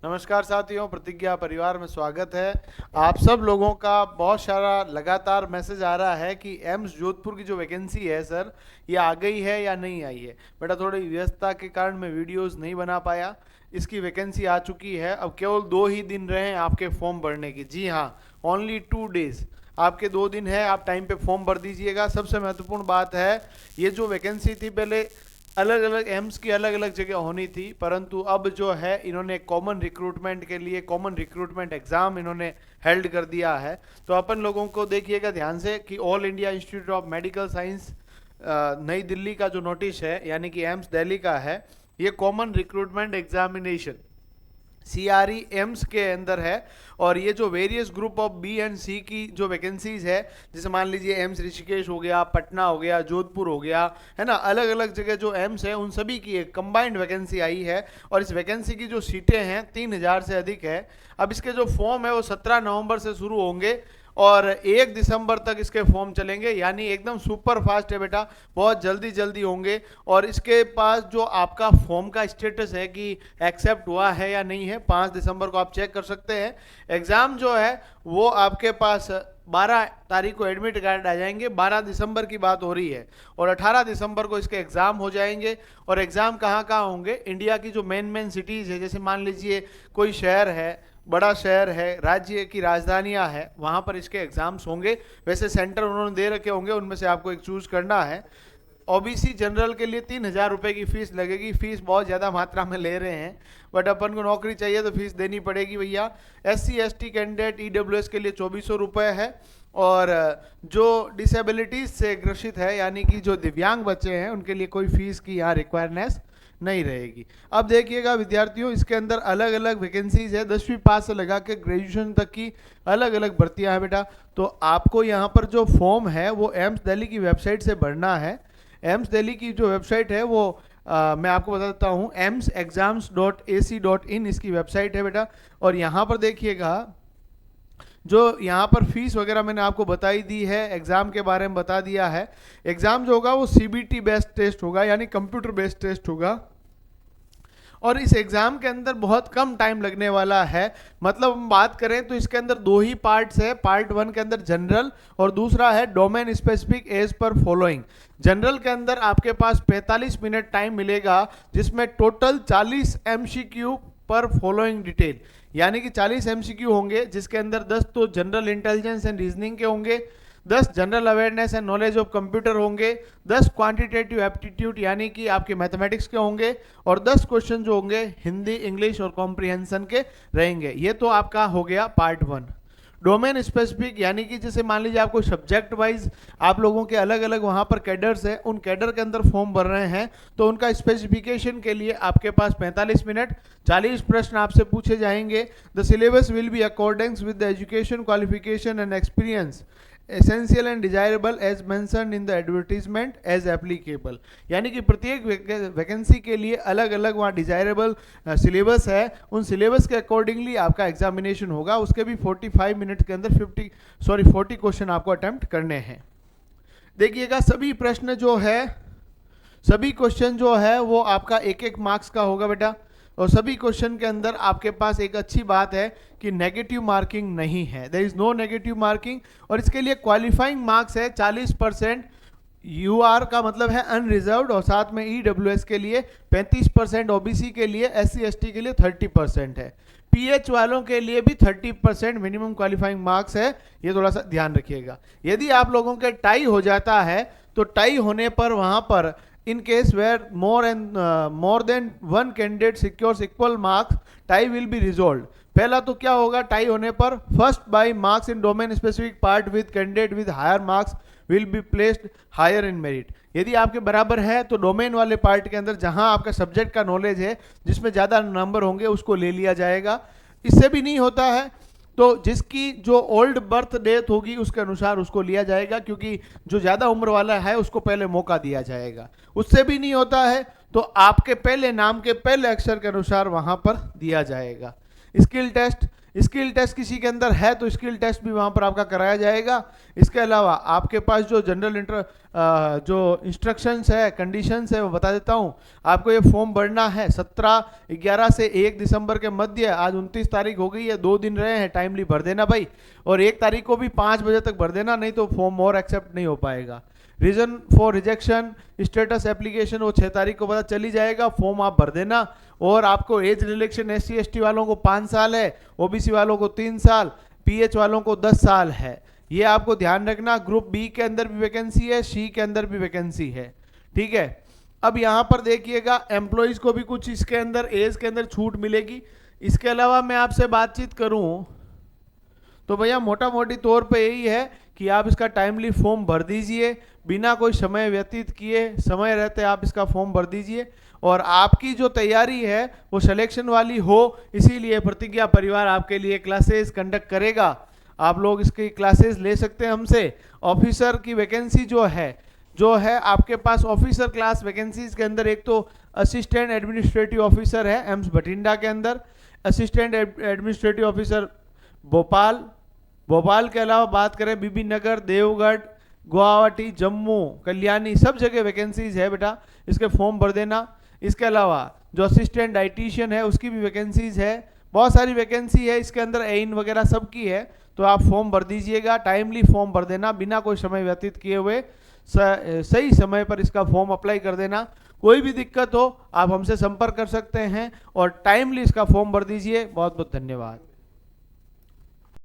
नमस्कार साथियों, प्रतिज्ञा परिवार में स्वागत है। आप सब लोगों का बहुत सारा लगातार मैसेज आ रहा है कि एम्स जोधपुर की जो वैकेंसी है सर, ये आ गई है या नहीं आई है। बेटा, थोड़ी व्यस्तता के कारण मैं वीडियोस नहीं बना पाया। इसकी वैकेंसी आ चुकी है। अब केवल 2 ही दिन रहे हैं आपके फॉर्म भरने की। जी हाँ, ओनली 2 डेज। आपके 2 दिन है, आप टाइम पे फॉर्म भर दीजिएगा। सबसे महत्वपूर्ण बात है, ये जो वैकेंसी थी पहले अलग अलग एम्स की अलग अलग जगह होनी थी, परंतु अब जो है इन्होंने कॉमन रिक्रूटमेंट के लिए कॉमन रिक्रूटमेंट एग्जाम इन्होंने हेल्ड कर दिया है। तो अपन लोगों को देखिएगा ध्यान से कि all India institute of medical science नई दिल्ली का जो नोटिस है, यानी कि एम्स दिल्ली का है, ये common recruitment examination CRE AIIMS के अंदर है। और ये जो various group of B and C की जो वैकेंसीज है, जैसे मान लीजिए एम्स ऋषिकेश हो गया, पटना हो गया, जोधपुर हो गया, है ना, अलग अलग जगह जो एम्स है उन सभी की एक कंबाइंड वैकेंसी आई है। और इस वैकेंसी की जो सीटें हैं 3000 से अधिक है। अब इसके जो फॉर्म है वो 17 नवंबर से शुरू होंगे और 1 दिसंबर तक इसके फॉर्म चलेंगे, यानी एकदम सुपर फास्ट है बेटा, बहुत जल्दी जल्दी होंगे। और इसके पास जो आपका फॉर्म का स्टेटस है कि एक्सेप्ट हुआ है या नहीं है, 5 दिसंबर को आप चेक कर सकते हैं। एग्ज़ाम जो है वो आपके पास 12 तारीख को एडमिट कार्ड आ जाएंगे, 12 दिसंबर की बात हो रही है, और 18 दिसंबर को इसके एग्ज़ाम हो जाएंगे। और एग्ज़ाम कहाँ कहाँ होंगे, इंडिया की जो मेन सिटीज़ है, जैसे मान लीजिए कोई शहर है, बड़ा शहर है, राज्य की राजधानियां हैं, वहां पर इसके एग्जाम्स होंगे। वैसे सेंटर उन्होंने दे रखे होंगे, उनमें से आपको एक चूज करना है। ओबीसी जनरल के लिए 3000 रुपए की फीस लगेगी। फीस बहुत ज़्यादा मात्रा में ले रहे हैं, बट अपन को नौकरी चाहिए तो फीस देनी पड़ेगी भैया। SC ST कैंडिडेट EWS के लिए 2400 रुपये है। और जो डिसेबिलिटीज से ग्रसित है, यानी कि जो दिव्यांग बच्चे हैं, उनके लिए कोई फीस की यहाँ रिक्वायरनेस नहीं रहेगी। अब देखिएगा विद्यार्थियों, इसके अंदर अलग अलग वैकेंसीज है, 10वीं पास से लगा के ग्रेजुएशन तक की अलग अलग भर्तियां हैं बेटा। तो आपको यहाँ पर जो फॉर्म है वो एम्स दिल्ली की वेबसाइट से भरना है। एम्स दिल्ली की जो वेबसाइट है वो मैं आपको बता देता हूँ, emsexams.ac.in इसकी वेबसाइट है बेटा। और यहाँ पर देखिएगा, जो यहाँ पर फीस वगैरह मैंने आपको बताई दी है, एग्ज़ाम के बारे में बता दिया है। एग्ज़ाम जो होगा वो CBT बेस्ड टेस्ट होगा, यानी कंप्यूटर बेस्ड टेस्ट होगा। और इस एग्ज़ाम के अंदर बहुत कम टाइम लगने वाला है। मतलब हम बात करें तो इसके अंदर 2 ही पार्ट्स है। पार्ट 1 के अंदर जनरल और दूसरा है domain specific as per following. General के अंदर आपके पास 45 मिनट टाइम मिलेगा, जिसमें total 40 MCQ per following detail, यानी कि 40 MCQ होंगे, जिसके अंदर 10 तो जनरल इंटेलिजेंस एंड रीजनिंग के होंगे, 10 general awareness and knowledge of computer होंगे, 10 क्वांटिटेटिव एप्टीट्यूड यानी कि आपके मैथमेटिक्स के होंगे, और 10 क्वेश्चन जो होंगे हिंदी, इंग्लिश और कॉम्प्रिहेंशन के रहेंगे। ये तो आपका हो गया पार्ट 1। डोमेन स्पेसिफिक यानी कि जैसे मान लीजिए आपको सब्जेक्ट वाइज आप लोगों के अलग अलग वहाँ पर कैडर्स हैं, उन कैडर के अंदर फॉर्म भर रहे हैं, तो उनका स्पेसिफिकेशन के लिए आपके पास 45 मिनट, 40 प्रश्न आपसे पूछे जाएंगे। The syllabus will be accordings with the education qualification and experience essential and desirable as mentioned in the advertisement as applicable. यानी कि प्रत्येक वैकेंसी के लिए अलग अलग वहाँ डिजायरेबल सिलेबस है, उन सिलेबस के अकॉर्डिंगली आपका एग्जामिनेशन होगा। उसके भी 45 मिनट के अंदर 40 क्वेश्चन आपको अटेम्प्ट करने हैं। देखिएगा सभी क्वेश्चन जो है वो आपका 1-1 मार्क्स का होगा बेटा। और सभी क्वेश्चन के अंदर आपके पास एक अच्छी बात है कि नेगेटिव मार्किंग नहीं है, there is no negative marking. और इसके लिए क्वालिफाइंग मार्क्स है 40%, UR का मतलब है अनरिजर्व्ड, और साथ में EWS के लिए 35%, OBC के लिए, SC ST के लिए 30% है, PH वालों के लिए भी 30% मिनिमम क्वालिफाइंग मार्क्स है। ये थोड़ा सा ध्यान रखिएगा। यदि आप लोगों के टाई हो जाता है तो टाई होने पर वहां पर in case where more than one candidate secures equal marks, tie will be resolved। पहला तो क्या होगा, टाई होने पर first by marks in domain specific part with candidate with higher marks will be placed higher in merit. यदि आपके बराबर है तो डोमेन वाले पार्ट के अंदर जहां आपका सब्जेक्ट का नॉलेज है, जिसमें ज़्यादा नंबर होंगे, उसको ले लिया जाएगा। इससे भी नहीं होता है तो जिसकी जो ओल्ड बर्थ डेट होगी उसके अनुसार उसको लिया जाएगा, क्योंकि जो ज़्यादा उम्र वाला है उसको पहले मौका दिया जाएगा। उससे भी नहीं होता है तो आपके पहले नाम के पहले अक्षर के अनुसार वहां पर दिया जाएगा। स्किल टेस्ट किसी के अंदर है तो स्किल टेस्ट भी वहाँ पर आपका कराया जाएगा। इसके अलावा आपके पास जो जो इंस्ट्रक्शंस है, कंडीशंस है, वो बता देता हूँ। आपको ये फॉर्म भरना है 17/11 से 1 दिसंबर के मध्य। आज 29 तारीख हो गई है, 2 दिन रहे हैं, टाइमली भर देना भाई। और 1 तारीख को भी 5 बजे तक भर देना, नहीं तो फॉर्म और एक्सेप्ट नहीं हो पाएगा। Reason for rejection status application वो 6 तारीख को पता चली जाएगा, फॉर्म आप भर देना। और आपको एज रिलेक्शन SC/ST वालों को 5 साल है, OBC वालों को 3 साल, PH वालों को 10 साल है। ये आपको ध्यान रखना। ग्रुप बी के अंदर भी वैकेंसी है, सी के अंदर भी वैकेंसी है, ठीक है। अब यहाँ पर देखिएगा एम्प्लॉइज को भी कुछ इसके अंदर एज के अंदर छूट मिलेगी। इसके अलावा मैं आपसे बातचीत करूँ तो भैया मोटा मोटी तौर पे यही है कि आप इसका टाइमली फॉर्म भर दीजिए, बिना कोई समय व्यतीत किए, समय रहते आप इसका फॉर्म भर दीजिए। और आपकी जो तैयारी है वो सिलेक्शन वाली हो, इसीलिए प्रतिज्ञा परिवार आपके लिए क्लासेस कंडक्ट करेगा। आप लोग इसकी क्लासेस ले सकते हैं हमसे। ऑफिसर की वैकेंसी जो है आपके पास ऑफिसर क्लास वैकेंसीज के अंदर एक तो असिस्टेंट एडमिनिस्ट्रेटिव ऑफिसर है एम्स बठिंडा के अंदर, असिस्टेंट एडमिनिस्ट्रेटिव ऑफिसर भोपाल के अलावा बात करें बीबी नगर, देवगढ़, गुवाहाटी, जम्मू, कल्याणी, सब जगह वैकेंसीज है बेटा, इसके फॉर्म भर देना। इसके अलावा जो असिस्टेंट डाइटिशियन है उसकी भी वैकेंसीज है, बहुत सारी वैकेंसी है इसके अंदर, एइन वगैरह सब की है। तो आप फॉर्म भर दीजिएगा, टाइमली फॉर्म भर देना, बिना कोई समय व्यतीत किए हुए सही समय पर इसका फॉर्म अप्लाई कर देना। कोई भी दिक्कत हो आप हमसे संपर्क कर सकते हैं और टाइमली इसका फॉर्म भर दीजिए। बहुत बहुत धन्यवाद।